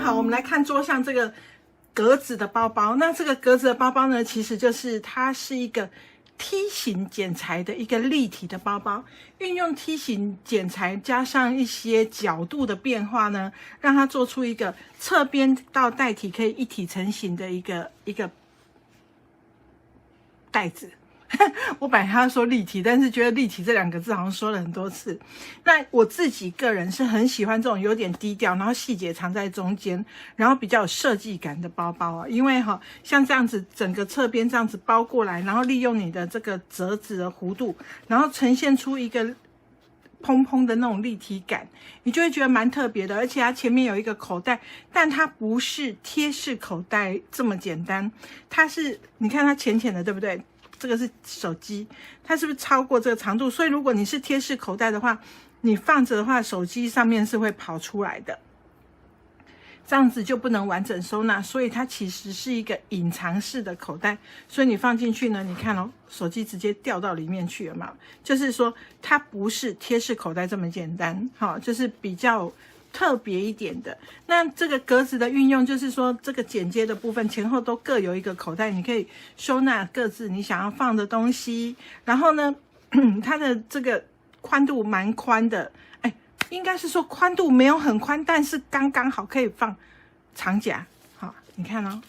好，我們來看桌上這個格子的包包。那這個格子的包包呢，其實就是它是一個梯形剪裁的一個立體的包包，運用梯形剪裁加上一些角度的變化呢，讓它做出一個側邊到袋體可以一體成型的一個袋子。我本来要說立體，但是覺得立體這兩個字好像說了很多次。那我自己個人是很喜歡這種有點低調，然後細節藏在中間，然後比較有設計感的包包啊。因為像這樣子整個側邊這樣子包過來，然後利用你的這個折子的弧度，然後呈現出一個蓬蓬的那種立體感，你就會覺得蠻特別的。而且它前面有一個口袋，但它不是貼式口袋這麼簡單，它是你看它淺淺的，對不對？這個是手機，它是不是超過這個長度？所以如果你是貼式口袋的話，你放着的話，手機上面是會跑出來的，這樣子就不能完整收納。所以它其實是一個隱藏式的口袋，所以你放進去呢，你看哦，手機直接掉到裡面去了嘛。就是說它不是貼式口袋這麼簡單，就是比較特別一點的。那這個格子的運用，就是說這個剪接的部分前後都各有一個口袋，你可以收納各自你想要放的東西。然後呢，它的這個寬度蠻寬的，應該是說寬度沒有很寬，但是剛剛好可以放長夾。好，你看哦，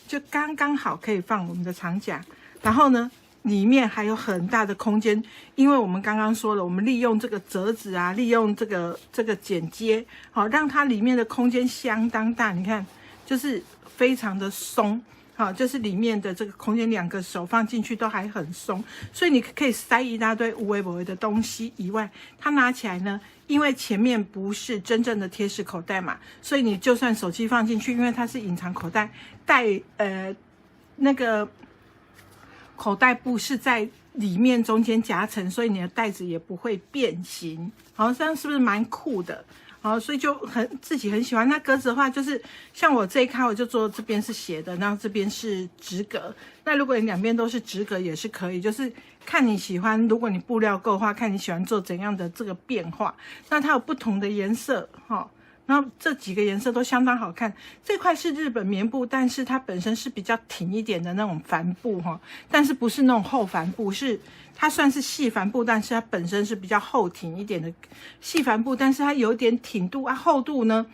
就剛剛好可以放我們的長夾。然後呢，裡面還有很大的空間，因為我們剛剛說了，我們利用這個折子啊，利用這個剪接，好，讓它裡面的空間相當大。你看，就是非常的鬆，好，就是裡面的這個空間，兩個手放進去都還很鬆，所以你可以塞一大堆有的沒的東西。以外，它拿起來呢，因為前面不是真正的貼式口袋嘛，所以你就算手機放進去，因為它是隱藏口袋，那個口袋部是在裡面中間夾層，所以你的袋子也不會變形。好，這樣是不是蠻酷的？好，所以就自己很喜歡。那格子的話，就是像我這一卡，我就做這邊是斜的，然後這邊是直格。那如果你兩邊都是直格也是可以，就是看你喜歡。如果你布料夠的話，看你喜歡做怎樣的這個變化。那它有不同的顏色，然後這幾個顏色都相當好看。這塊是日本棉布，但是它本身是比較挺一點的那種帆布但是不是那種厚帆布，它算是細帆布，但是它本身是比較厚挺一點的細帆布，但是它有點挺度啊，厚度呢，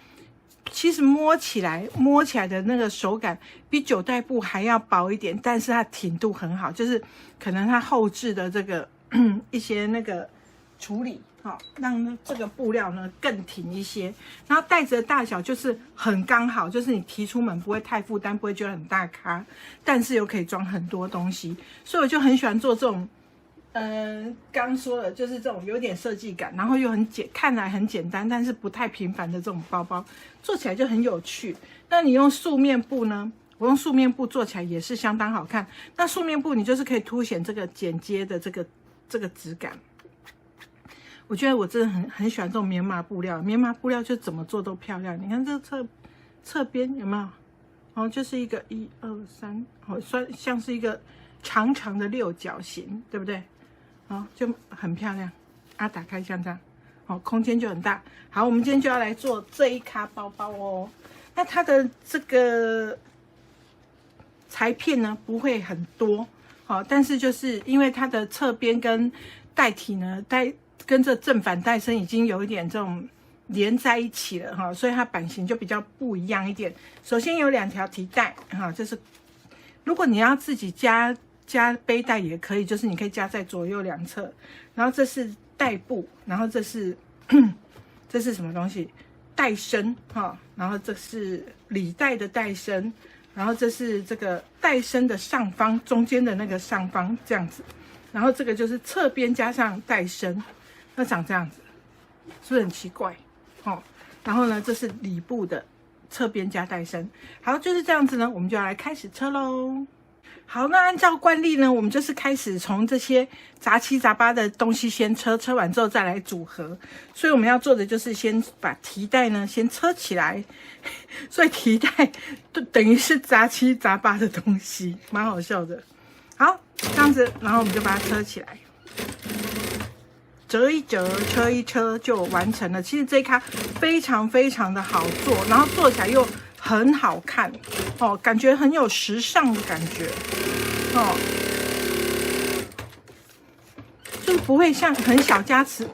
其實摸起來的那個手感比九代布還要薄一點，但是它挺度很好，就是可能它後製的這個一些那個處理。好，讓這個布料呢更挺一些，然後袋子的大小就是很剛好，就是你提出门不會太負擔，不會覺得很大咖，但是又可以裝很多東西，所以我就很喜歡做這種，剛說的就是這種有點設計感，然後又看來很簡單，但是不太平凡的這種包包，做起來就很有趣。那你用素面布呢？我用素面布做起來也是相當好看。那素面布你就是可以凸顯這個剪接的这個質感。我覺得我真的很喜歡這種棉麻布料，棉麻布料就怎麼做都漂亮。你看這個側邊有沒有？然後就是一個1、2、3，好，像是一個長長的六角形，對不對？好，就很漂亮啊！打開像這樣，好，空間就很大。好，我們今天就要來做這一卡包包哦。那它的這個裁片呢不會很多，好，但是就是因為它的側邊跟袋體呢跟這正反袋身已經有一點這種連在一起了哈，所以它版型就比較不一樣一點。首先有2條提袋哈，就是如果你要自己加背帶也可以，就是你可以加在左右兩側。然後這是袋部，然後这是什麼東西？袋身哈，然後這是裡袋的袋身，然後這是這個袋身的上方中間的那個上方這樣子，然後這個就是側邊加上袋身。那長這樣子，是不是很奇怪？然後呢，這是裡部的側邊加袋身。好，就是這樣子呢，我們就要來開始車嘍。好，那按照慣例呢，我們就是開始從這些雜七雜八的東西先車完之後再來組合。所以我們要做的就是先把提袋呢先車起來，所以提袋就等於是雜七雜八的東西，蠻好笑的。好，這樣子，然後我們就把它車起來。折一折，車一車就完成了。其實這一咖非常非常的好做，然後做起來又很好看哦，感覺很有時尚的感覺哦，就是不會像很小家子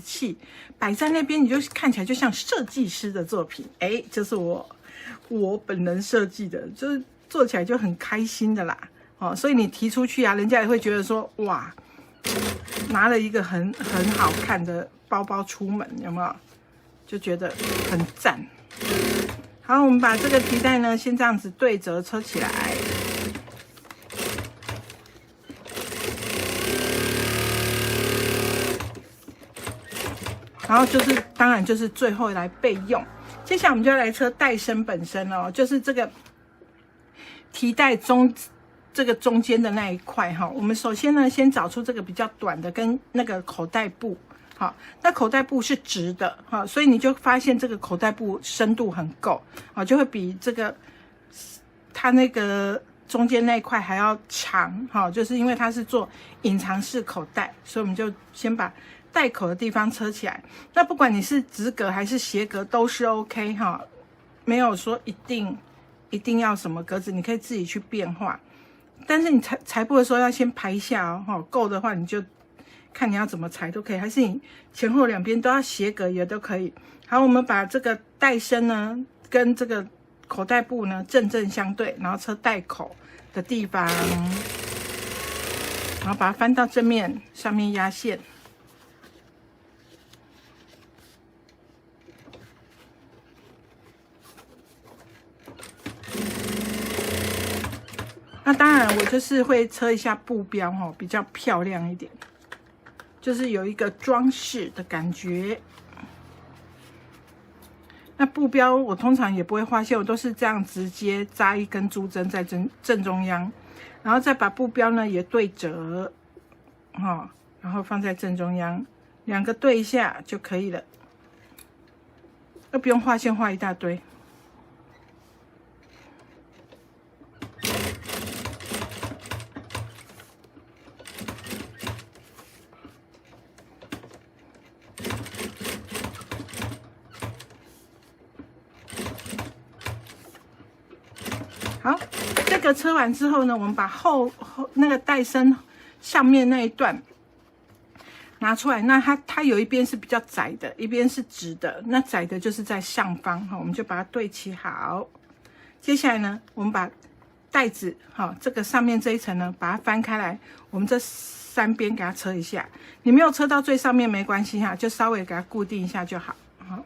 氣擺在那邊，你就看起來就像設計師的作品。哎，這是我本人設計的，就是做起來就很開心的啦。哦，所以你提出去啊，人家也會覺得說，哇，拿了一個很好看的包包出門，有沒有？就覺得很讚。好，我們把這個提袋呢，先這樣子對折車起來。然後就是当然就是最後來備用。接下來我們就要來車袋身本身哦，就是這個提袋這個中間的那一塊哈，我們首先呢，先找出這個比較短的跟那個口袋部，好，那口袋部是直的哈，所以你就發現這個口袋部深度很夠，啊，就會比這個它那個中間那一塊還要長哈，就是因為它是做隱藏式口袋，所以我們就先把袋口的地方車起來。那不管你是直格還是斜格都是 OK 哈，沒有說一定要什麼格子，你可以自己去變化。但是你裁布的時候要先排一下哦，夠的話你就看你要怎麼裁都可以，還是你前後兩邊都要斜格也都可以。好，我們把這個袋身呢跟這個口袋部呢正相對，然后車袋口的地方，然后把它翻到正面，上面壓線。那当然，我就是会車一下布標哦，比較漂亮一點，就是有一個裝飾的感覺。那布標我通常也不會畫線，我都是這樣直接扎一根珠針在正中央，然後再把布標呢也對折，哈，然後放在正中央，兩個對一下就可以了，又不用畫線畫一大堆。好，这個車完之後呢，我們把後那個袋身上面那一段拿出來。那它有一邊是比較窄的，一邊是直的。那窄的就是在上方哈，我們就把它對齊好。接下來呢，我們把袋子哈這個上面這一層呢，把它翻開來，我們這三邊給它車一下。你沒有車到最上面沒關係哈，就稍微給它固定一下就好。好。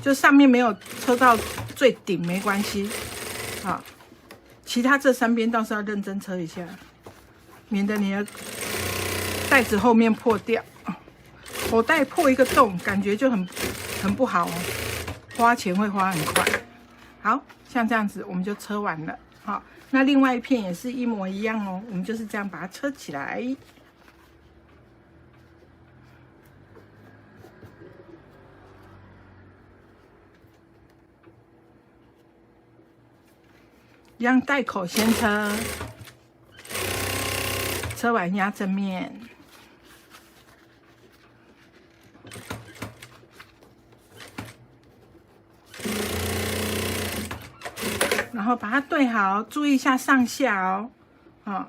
就上面沒有車到最頂沒關係，啊，其他這三邊倒是要認真車一下，免得你的袋子後面破掉，口袋破一個洞，感覺就很不好哦，花錢會花很快。好，像這樣子我們就車完了，好，那另外一片也是一模一樣哦，我們就是這樣把它車起來。一樣袋口先車，車完壓正面，然後把它對好，注意一下上下哦。啊，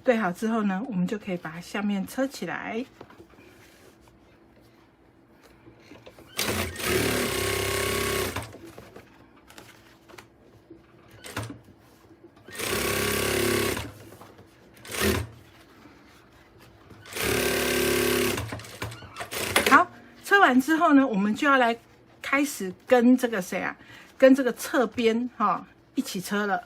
对好之後呢，我們就可以把下面車起來。完之後呢，我們就要來開始跟這個誰啊，跟這個側邊哈一起車了。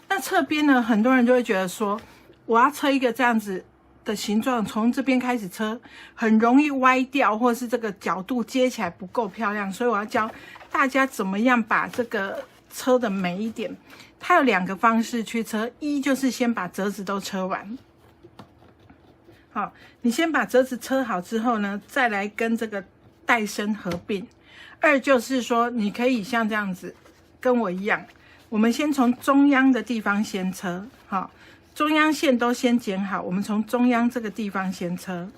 那側邊呢，很多人就會覺得說，我要車一個這樣子的形狀，從這邊開始車，很容易歪掉，或是這個角度接起來不夠漂亮。所以我要教大家怎麼樣把這個車的美一點。它有兩個方式去車，一就是先把折子都車完。好，你先把折子車好之後呢，再來跟這個袋身合併。二就是說，你可以像這樣子，跟我一樣，我們先從中央的地方先車，好，中央線都先剪好，我們從中央這個地方先車。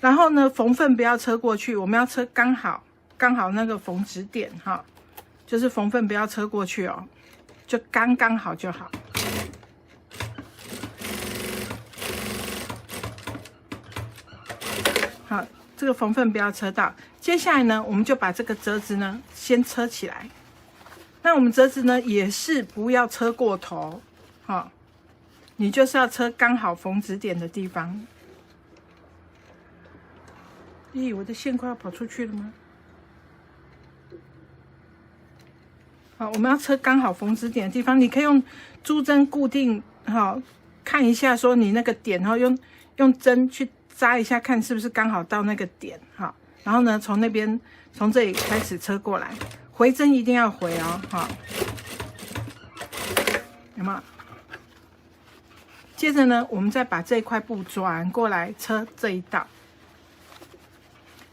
然後呢，縫份不要車過去，我們要車剛好那個縫指點哈，就是縫份不要車過去哦，就剛剛好就好。好，這個縫份不要車到。接下來呢，我們就把這個折子呢先車起來。那我們折子呢也是不要車過頭，好，你就是要車剛好縫指點的地方。咦，我的線快要跑出去了嗎？好，我們要車剛好縫指點的地方，你可以用珠針固定，好，看一下說你那個點，然後用針去扎一下，看是不是剛好到那個點，好，然後呢，從這裡開始車過來，回針一定要回哦，好，有沒有？接着呢，我們再把這一塊布轉過來車這一道。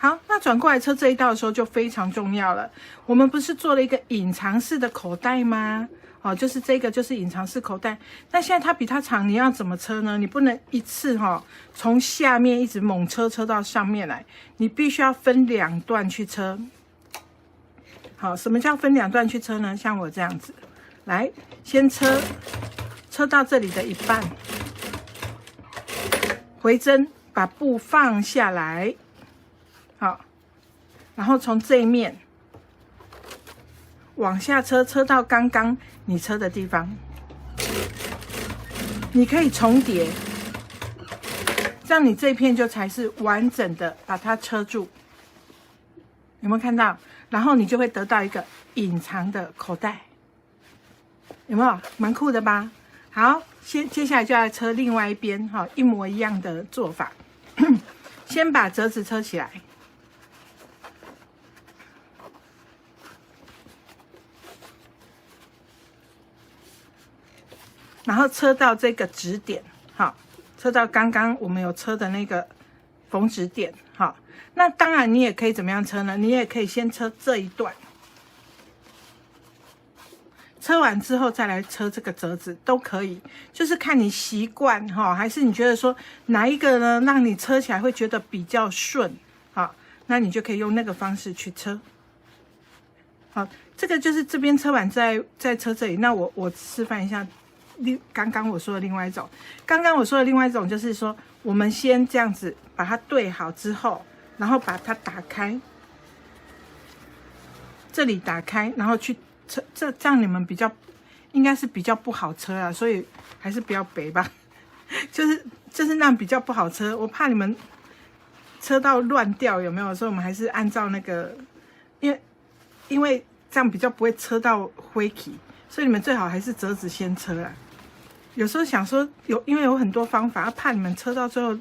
好，那轉過來車這一道的時候就非常重要了。我們不是做了一個隱藏式的口袋嗎？哦，就是這個就是隱藏式口袋。那現在它比它長，你要怎麼車呢？你不能一次從下面一直猛車到上面來，你必須要分2段去車。好，什麼叫分2段去車呢？像我這樣子，來，先車到這裡的一半，回針，把布放下來。好，然後從這一面往下車到剛剛你車的地方，你可以重疊，這樣你這片就才是完整的把它車住。有沒有看到？然後你就會得到一個隱藏的口袋，有沒有？蠻酷的吧？好，接下來就來車另外一邊，哈，一模一樣的做法。先把折子車起來。然後車到這個指點，好，車到剛剛我們有車的那個縫指點，好，那當然你也可以怎麼樣車呢？你也可以先車這一段，車完之後再來車這個折子都可以，就是看你習慣哈，還是你覺得說哪一個呢讓你車起來會覺得比較順，好，那你就可以用那個方式去車。好，這個就是這邊車完再車這裡，那我示範一下。剛剛我說的另外一種，就是說，我們先這樣子把它對好之後，然後把它打開，這裡打開，然後去車，這樣你們應該是比較不好車啊，所以還是不要背吧，就是那樣比較不好車，我怕你們車到亂掉，有沒有？所以我們還是按照那個，因為這樣比較不會車到灰體，所以你們最好還是折子先車啊。有時候想說因為有很多方法，怕你們車到最後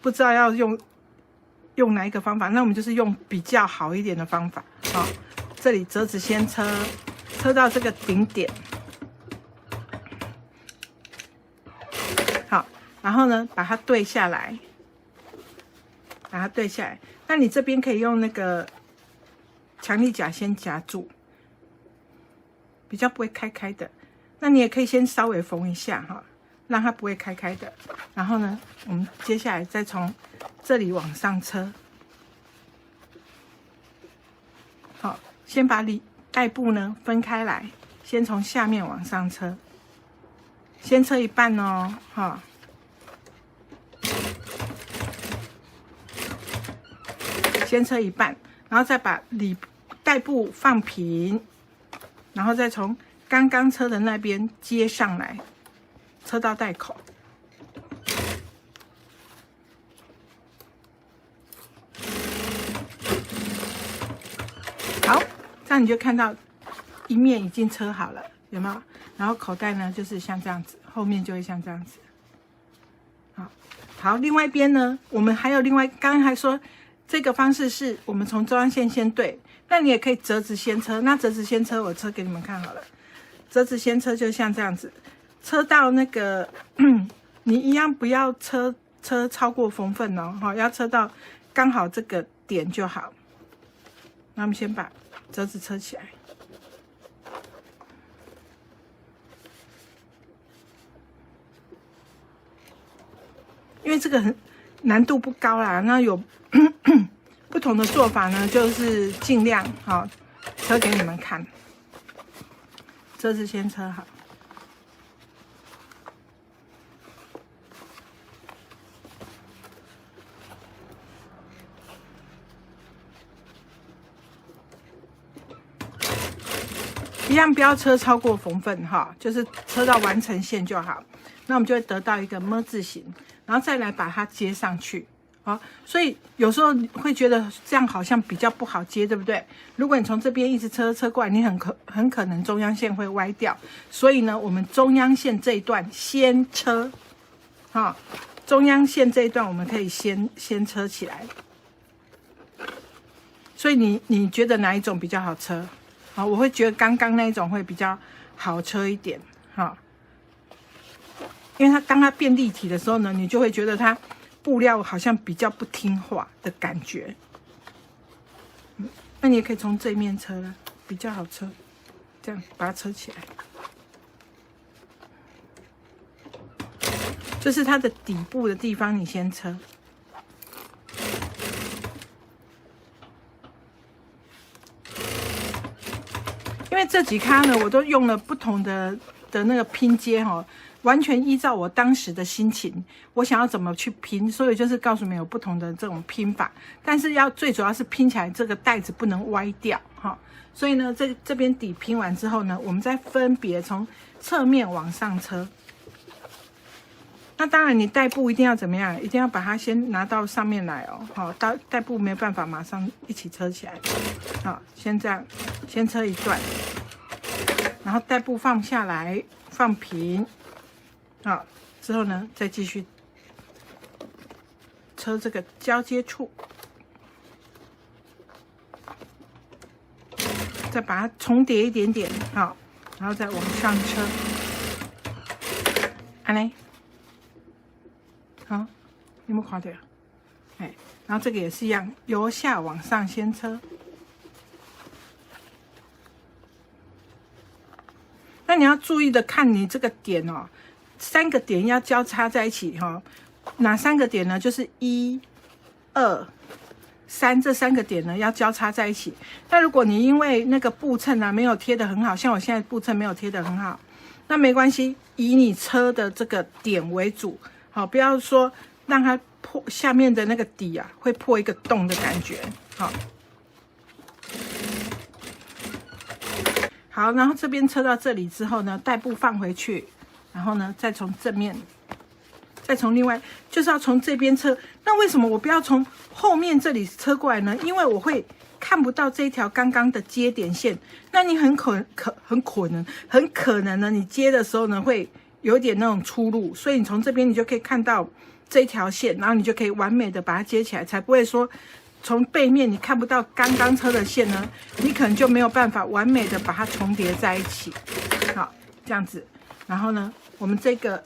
不知道要用哪一個方法，那我們就是用比較好一點的方法。好，這裡折子先車到這個頂點，好，然後呢把它對下來，那你這邊可以用那個強力夾先夾住，比較不會開的。那你也可以先稍微縫一下哈，讓它不會開的。然後呢，我們接下来再從這裡往上車。好，先把帶布呢分開來，先從下面往上車，先車一半哦，哈。先車一半，然後再把帶布放平，然後再從剛剛車的那邊接上來，車到袋口。好，這樣你就看到一面已經車好了，有沒有？然後口袋呢，就是像這樣子，後面就會像這樣子。好，另外一邊呢，我們還有剛剛還說這個方式是我們從中央線先對，那你也可以折子先車。那折子先車，我車給你們看好了。折子先車就像這樣子，車到那個，你一樣不要車超過縫份哦，要車到剛好這個點就好。那我們先把折子車起來，因為這個難度不高啦，那有不同的做法呢，就是盡量好車給你們看。車子先車好。一樣不要車超過縫份哈，就是車到完成線就好。那我們就會得到一個 ㄇ 字形，然後再來把它接上去。好，所以有時候會覺得這樣好像比較不好接，對不對？如果你從這邊一直車過來，你很可能中央線會歪掉。所以呢，我們中央線這一段先車，好，中央線這一段我們可以先車起來。所以你覺得哪一種比較好車？好，我會覺得剛剛那一種會比較好車一點，哈，因為當它變立體的時候呢，你就會覺得它布料好像比較不聽話的感覺。那你也可以從這面車啦，比較好車，這樣把它車起來，就是它的底部的地方，你先車。因為這幾咖呢，我都用了不同的那個拼接哈，完全依照我當時的心情，我想要怎麼去拼，所以就是告訴你們有不同的這種拼法，但是最主要是拼起來這個帶子不能歪掉哈。所以呢，這邊底拼完之後呢，我們再分別從側面往上車。那當然，你帶布一定要怎麼樣？一定要把它先拿到上面來哦。好，帶布沒有辦法馬上一起車起来。好，先這樣，先車一段，然後帶布放下來，放平。好，之後呢，再繼續車這個交接處，再把它重疊一點點。好，然後再往上車。安嘞。好，有沒有看到？哎，然後這個也是一樣，由下往上先車。那你要注意的看你這個點哦，3個點要交叉在一起哈。哪3個點呢？就是1、2、3這3個點呢要交叉在一起。那如果你因為那個布襯啊沒有貼得很好，像我現在布襯沒有貼得很好，那沒關係，以你車的這個點為主。好，不要說讓它破下面的那個底啊，會破一個洞的感覺。好，然後這邊車到這裡之後呢，帶布放回去，然後呢，再從正面，再從另外，就是要從這邊車。那為什麼我不要從後面這裡車過來呢？因為我會看不到這一條剛剛的接點線。那你很可能呢，你接的時候呢會有點那種出入，所以你從這邊你就可以看到這一條線，然後你就可以完美的把它接起来，才不會說從背面你看不到剛剛車的線呢，你可能就沒有辦法完美的把它重疊在一起。好，這樣子，然後呢，我們這個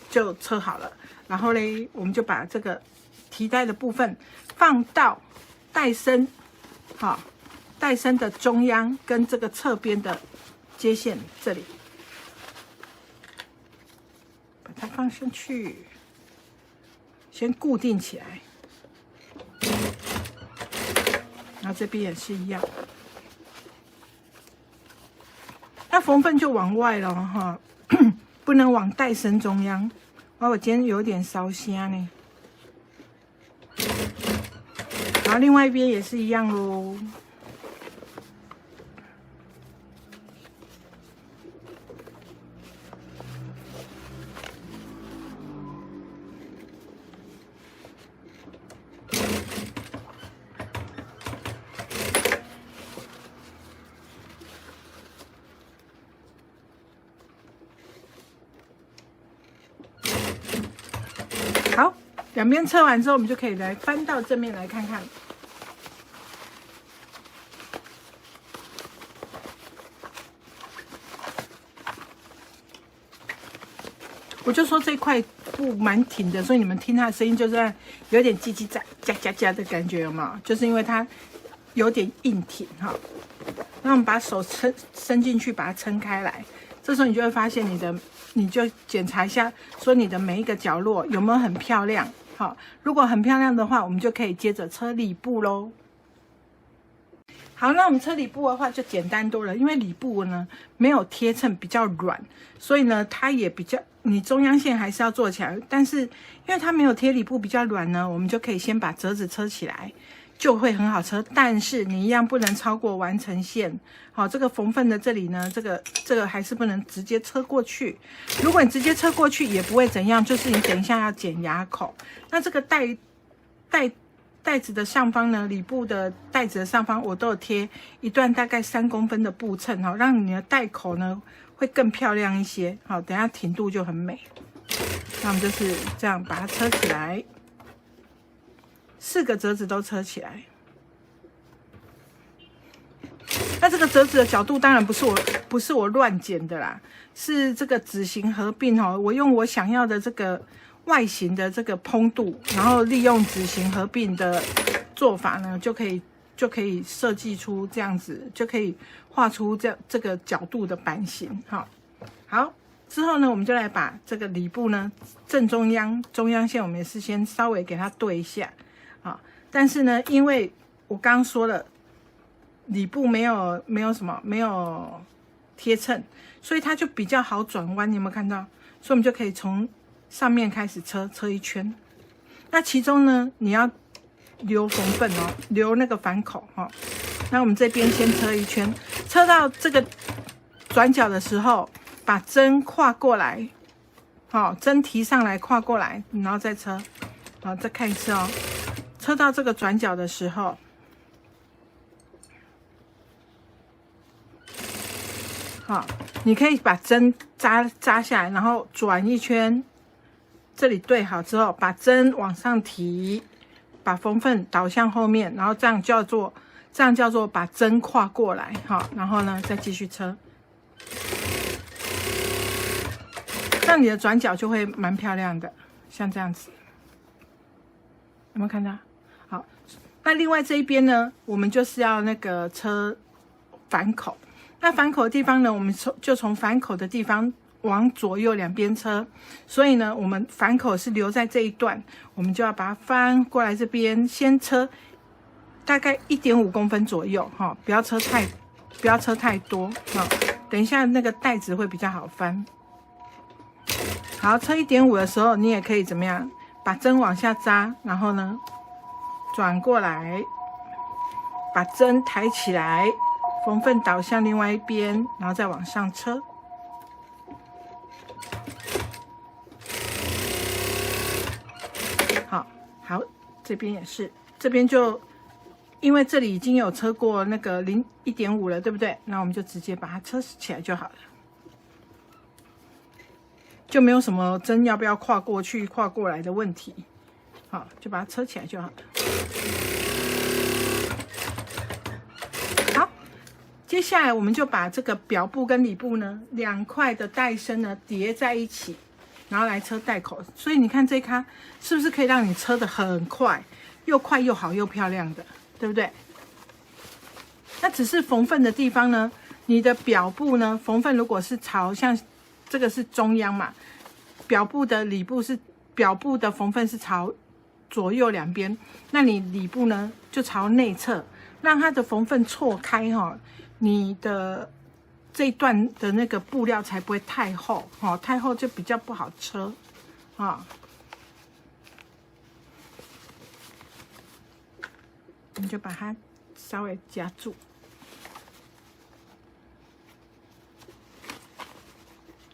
就車好了，然後嘞，我們就把這個提帶的部分放到帶身，好，帶身的中央跟這個側邊的接線這裡。把它放上去，先固定起來，然後這邊也是一樣。那縫份就往外了哈，不能往帶身中央。我今天有點燒聲呢。然後另外一邊也是一樣嘍。好，两邊車完之後，我们就可以來翻到正面來看看。我就說這塊布蠻挺的，所以你們聽它的聲音就是有點嘰嘰喳喳喳喳的感覺，有沒有？就是因為它有點硬挺哈。那我們把手伸進去，把它撐開來。這時候你就會發現你就檢查一下，說你的每一個角落有沒有很漂亮，好，如果很漂亮的話，我們就可以接着車裡布咯。好，那我們車裡布的話就簡單多了，因為裡布呢沒有貼襯，比較軟，所以呢它也比較，你中央線還是要做起來，但是因為它沒有貼裡布，比較軟呢，我們就可以先把折子車起來，就會很好車。但是你一樣不能超過完成線。好，這個縫份的這裡呢，這個還是不能直接車過去。如果你直接車過去也不會怎樣，就是你等一下要剪牙口。那這個袋子的上方呢，裡布的袋子的上方我都有貼一段大概3公分的布襯，好，讓你的袋口呢會更漂亮一些。好，等一下挺度就很美。那我們就是這樣把它車起來，4個折子都車起來。那這個折子的角度當然不是我亂剪的啦，是這個紙型合併哦，我用我想要的這個外形的這個蓬度，然後利用紙型合併的做法呢，就可以設計出這樣子，就可以畫出這個角度的版型。好，之後呢，我們就來把這個裡布呢正中央線，我們也是先稍微給它對一下啊。但是呢，因為我剛剛說了，裡布沒有貼襯，所以它就比較好轉彎。你有沒有看到？所以我們就可以從上面開始車一圈。那其中呢，你要留縫份哦，留那個反口哦。那我們這邊先車一圈，車到這個轉角的時候，把針跨過來，好，針提上來跨過來，然後再車。好，再看一次哦，車到這個轉角的時候。好，你可以把針扎下來，然後轉一圈，這裡對好之後，把針往上提，把縫份倒向後面，然後這樣叫做把針跨過來。好，然後呢再繼續車，這樣你的轉角就會蠻漂亮的，像這樣子，有沒有看到？好，那另外這一邊呢，我們就是要那個車反口。那反口的地方呢，我們就從反口的地方往左右2邊車，所以呢，我們反口是留在這一段，我們就要把它翻過來這邊，先車大概1.5公分左右，哈，不要車太多，哈，等一下那個袋子會比較好翻。好，車1.5的時候，你也可以怎麼樣，把針往下扎，然後呢，轉過來，把針抬起來。縫份倒向另外一邊，然後再往上車。好，這邊也是，這邊就因為這裡已經有車過那個1.5了，對不對？那我們就直接把它車起來就好了，就沒有什麼針要不要跨過去、跨過來的問題。好，就把它車起來就好了。接下來我們就把這個表布跟裡布呢2塊的帶身呢疊在一起，然後來車袋口。所以你看這一咖是不是可以讓你車得很快，又快又好又漂亮的，对不對？那只是縫份的地方呢，你的表布呢縫份如果是朝像這個是中央嘛，表布的裡布是表布的縫份是朝左右2邊，那你裡布呢就朝內側，讓它的縫份錯開哈。你的這一段的那個布料才不會太厚，太厚就比較不好車，你就把它稍微夾住，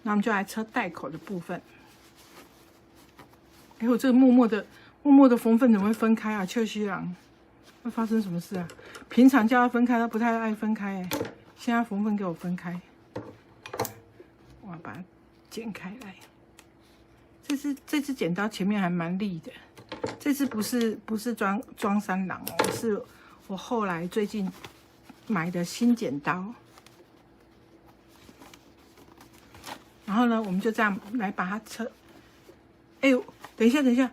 那我們就來車袋口的部分。哎，我這個默默的縫份怎麼會分開啊？秋西郎。會發生什麼事啊？平常叫他分開，他不太愛分開哎。現在縫份給我分開，我要把它剪開來。這支剪刀前面還蠻利的，這支不是裝三郎哦，是我後來最近買的新剪刀。然後呢，我們就這樣來把它車。哎呦，等一下。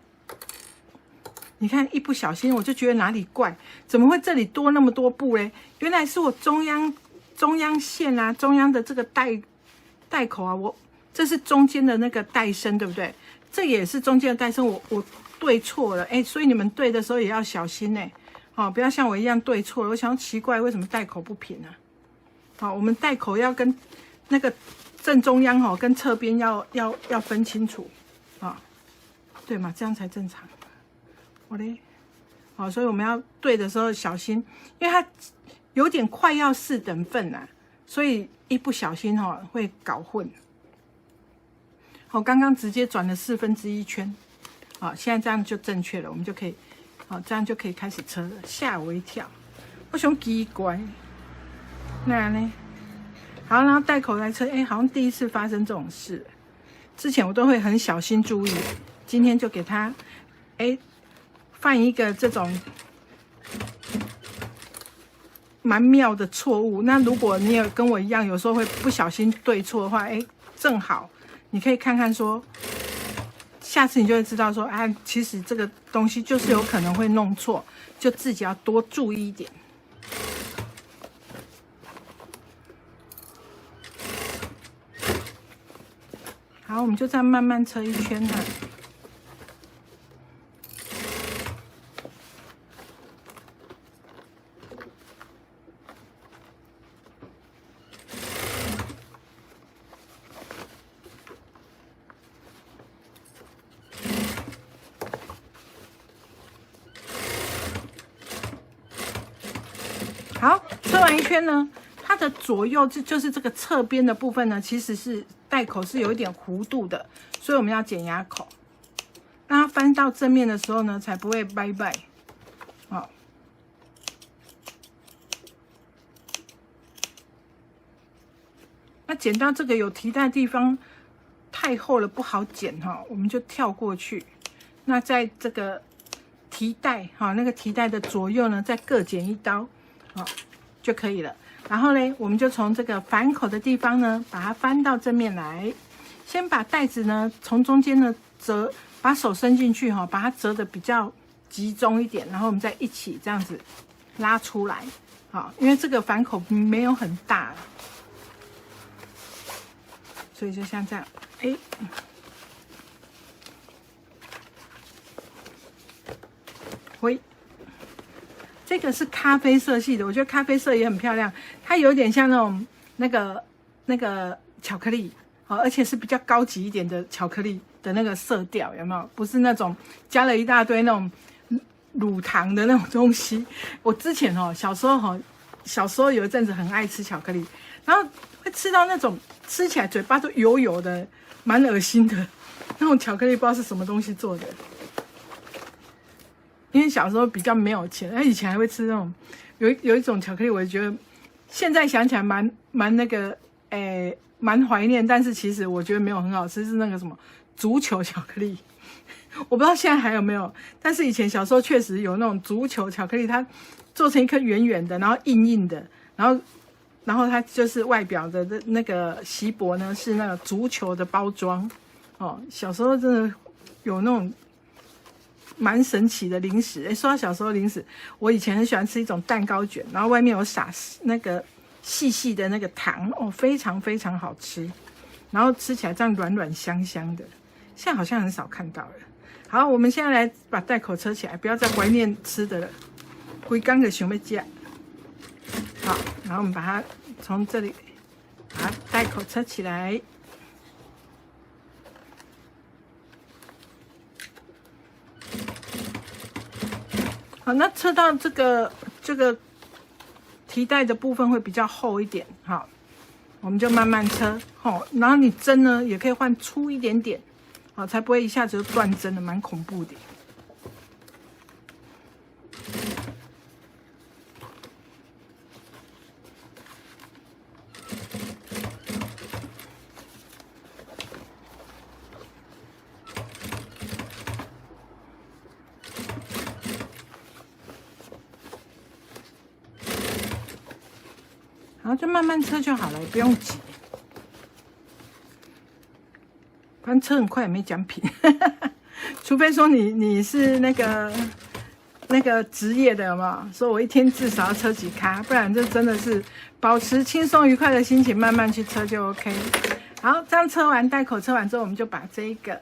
你看，一不小心我就覺得哪裡怪，怎麼會這裡多那麼多布嘞？原來是我中央線啊，中央的這個袋口啊，這是中間的那個帶身，對不對？這也是中間的帶生，我對錯了，哎，所以你們對的時候也要小心呢，好，不要像我一樣對錯了。我想奇怪，為什麼帶口不平啊？好，我們帶口要跟那個正中央哈，跟側邊要分清楚啊，對嘛，這樣才正常。好嘞，好，所以我們要對的時候小心，因為它有點快要4等份啦，所以一不小心哈會搞混。好，剛剛直接轉了1/4圈，好，現在這樣就正確了，我們就可以，好，這樣就可以開始車了。嚇我一跳，我想奇怪，那呢？好，然後帶口來車，哎，好像第一次發生這種事，之前我都會很小心注意，今天就給他，哎，犯一個這種蠻妙的錯誤。那如果你也跟我一樣，有時候會不小心對錯的話，哎，正好。你可以看看說，下次你就會知道說，啊，其實這個東西就是有可能會弄錯，就自己要多注意一點。好，我們就這樣慢慢車一圈哈。好，车完一圈呢，它的左右就是这個側邊的部分呢，其實是帶口是有一點弧度的，所以我們要剪牙口，讓它翻到正面的時候呢，才不會掰掰。好，那剪到這個有提帶的地方太厚了不好剪哈，我們就跳過去。那在這個提帶哈，那個提帶的左右呢，再各剪一刀。好就可以了。然後呢，我們就從這個反口的地方呢，把它翻到正面來。先把帶子呢從中間呢折，把手伸進去哈，把它折得比較集中一點，然後我們再一起這樣子拉出來。好，因為這個反口沒有很大，所以就像這樣，哎。喂。這個是咖啡色系的，我覺得咖啡色也很漂亮，它有點像那種那個巧克力，而且是比較高級一點的巧克力的那個色調，有沒有？不是那種加了一大堆那種乳糖的那種東西。我之前小時候有一陣子很愛吃巧克力，然後會吃到那種吃起來嘴巴都油油的，蠻惡心的那種巧克力，不知道是什麼東西做的。因為小時候比較沒有錢，以前還會吃那種有一種巧克力，我覺得現在想起來蠻那個蠻懷念，但是其實我覺得沒有很好吃，是那個什麼足球巧克力，我不知道現在還有沒有，但是以前小時候確實有那種足球巧克力，它做成一顆圓圓的，然後硬硬的，然後它就是外表的那個錫箔呢是那個足球的包裝哦，小時候真的有那種。蠻神奇的零食，說到小時候零食，我以前很喜歡吃一種蛋糕卷，然後外面有撒那個細細的那個糖哦，非常非常好吃，然後吃起來這樣軟軟香香的，現在好像很少看到了。好，我們現在來把帶口車起來，不要再懷念吃的了，規剛的想要吃。好，然後我們把它從這裡把帶口車起來。好，那車到這個提帶的部分會比較厚一點，好，我們就慢慢車，好，然後你針呢也可以換粗一點點，好，才不會一下子就斷針了，蠻恐怖的。然後就慢慢車就好了，也不用急。反正車很快也沒獎品，除非說你是那個職業的，有沒有？說我一天至少要車幾咖，不然這真的是保持輕鬆愉快的心情，慢慢去車就 OK。好，這樣車完帶口車完之後，我們就把這一個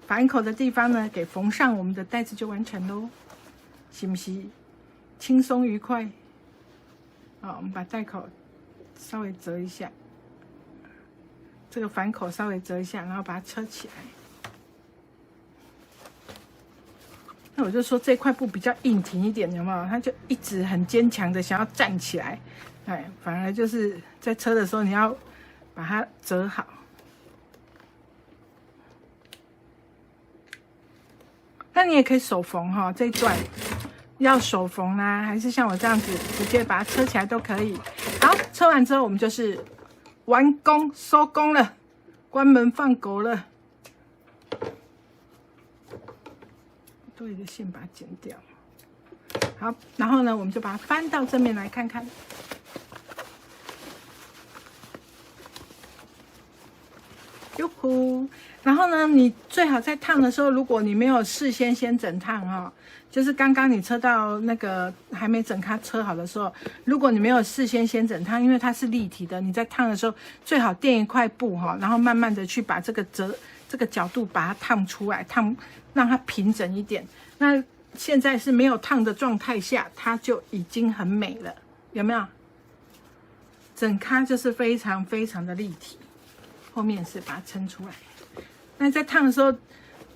反口的地方呢，給縫上，我們的袋子就完成嘍，是不是輕鬆愉快？好，我們把袋口稍微折一下，這個反口稍微折一下，然後把它車起來。那我就說這塊布比較硬挺一點，有沒有？它就一直很堅強的想要站起來，哎，反而就是在車的時候你要把它折好。那你也可以手縫哈，這一段要手縫啦，還是像我這樣子直接把它車起來都可以。好，車完之後我們就是完工收工了，關門放狗了。多余的線把它剪掉。好，然後呢，我们就把它翻到正面來看看。喲呼！然後呢，你最好在燙的時候，如果你沒有事先整燙哈，就是剛剛你車到那個還沒整開車好的時候，如果你沒有事先整燙，因為它是立體的，你在燙的時候最好墊一塊布哈，然後慢慢的去把這個角度把它燙出來，讓它平整一點。那現在是沒有燙的狀態下，它就已經很美了，有沒有？整咖就是非常非常的立體，後面是把它撐出來。那在燙的時候，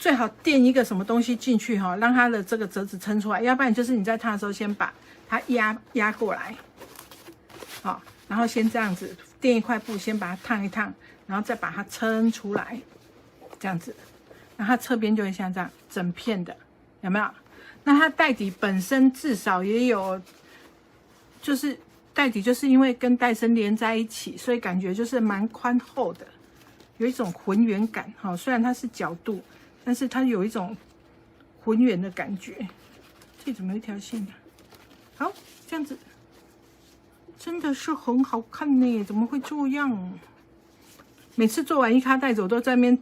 最好墊一個什麼東西進去哈，讓它的這個折子撐出來，要不然就是你在燙的時候先把它壓過來，好，然後先這樣子墊一塊布，先把它燙一燙，然後再把它撐出來，這樣子，然後它側邊就會像這樣整片的，有沒有？那它袋底本身至少也有，就是袋底就是因為跟袋身連在一起，所以感覺就是蠻寬厚的。有一種渾圓感，哈，雖然它是角度，但是它有一種渾圓的感覺。這裡怎麼有一條線啊？好，這樣子真的是很好看呢，怎麼會這樣？每次做完一咖袋子，我都在那邊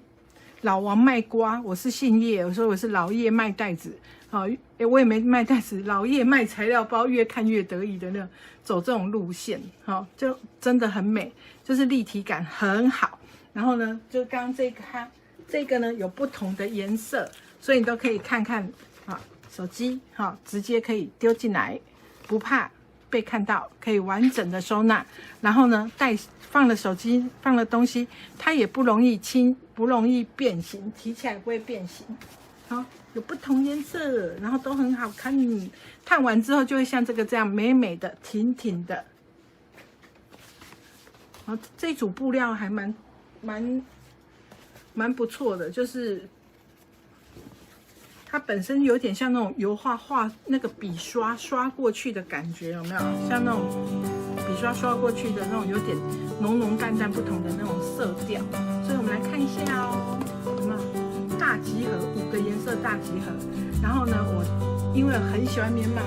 老王賣瓜。我是姓葉，我說我是老葉賣袋子，好，我也沒賣袋子，老葉賣材料包，越看越得意的那種，走這種路線，好，就真的很美，就是立體感很好。然後呢，就剛剛這個呢有不同的顏色，所以你都可以看看啊，手機哈，直接可以丟進來，不怕被看到，可以完整的收納。然後呢，放了手機，放了東西，它也不容易不容易變形，提起來不會變形。好，有不同顏色，然後都很好看。燙完之後就會像這個這樣美美的、挺挺的。好，這組布料還蠻不錯的，就是它本身有點像那種油畫那個筆刷過去的感覺，有沒有？像那種筆刷過去的那種有點濃淡不同的那種色調。所以我們來看一下哦，有沒有？大集合，5個顏色大集合。然後呢，我因為很喜歡棉麻，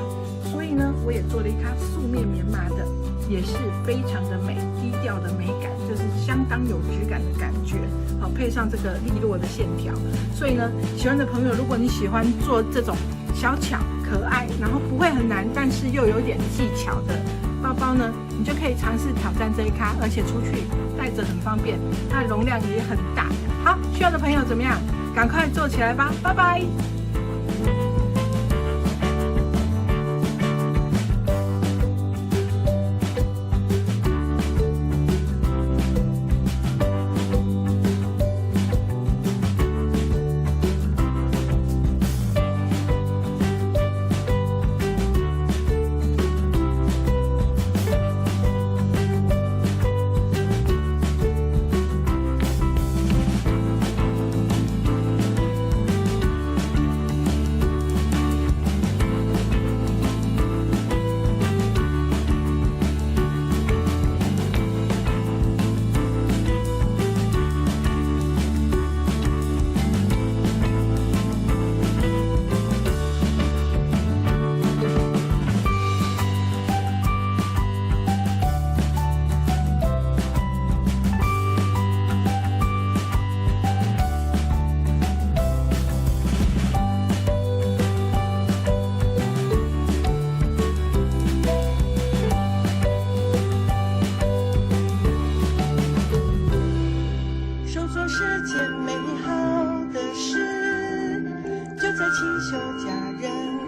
所以呢，我也做了一咖素面棉麻的。也是非常的美，低調的美感，就是相當有質感的感覺。好，配上這個利落的線條，所以呢，喜歡的朋友，如果你喜歡做這種小巧可愛，然後不會很難，但是又有點技巧的包包呢，你就可以嘗試挑戰這一咖，而且出去帶着很方便，它的容量也很大。好，需要的朋友怎麼樣？趕快做起來吧，拜拜。地球家人。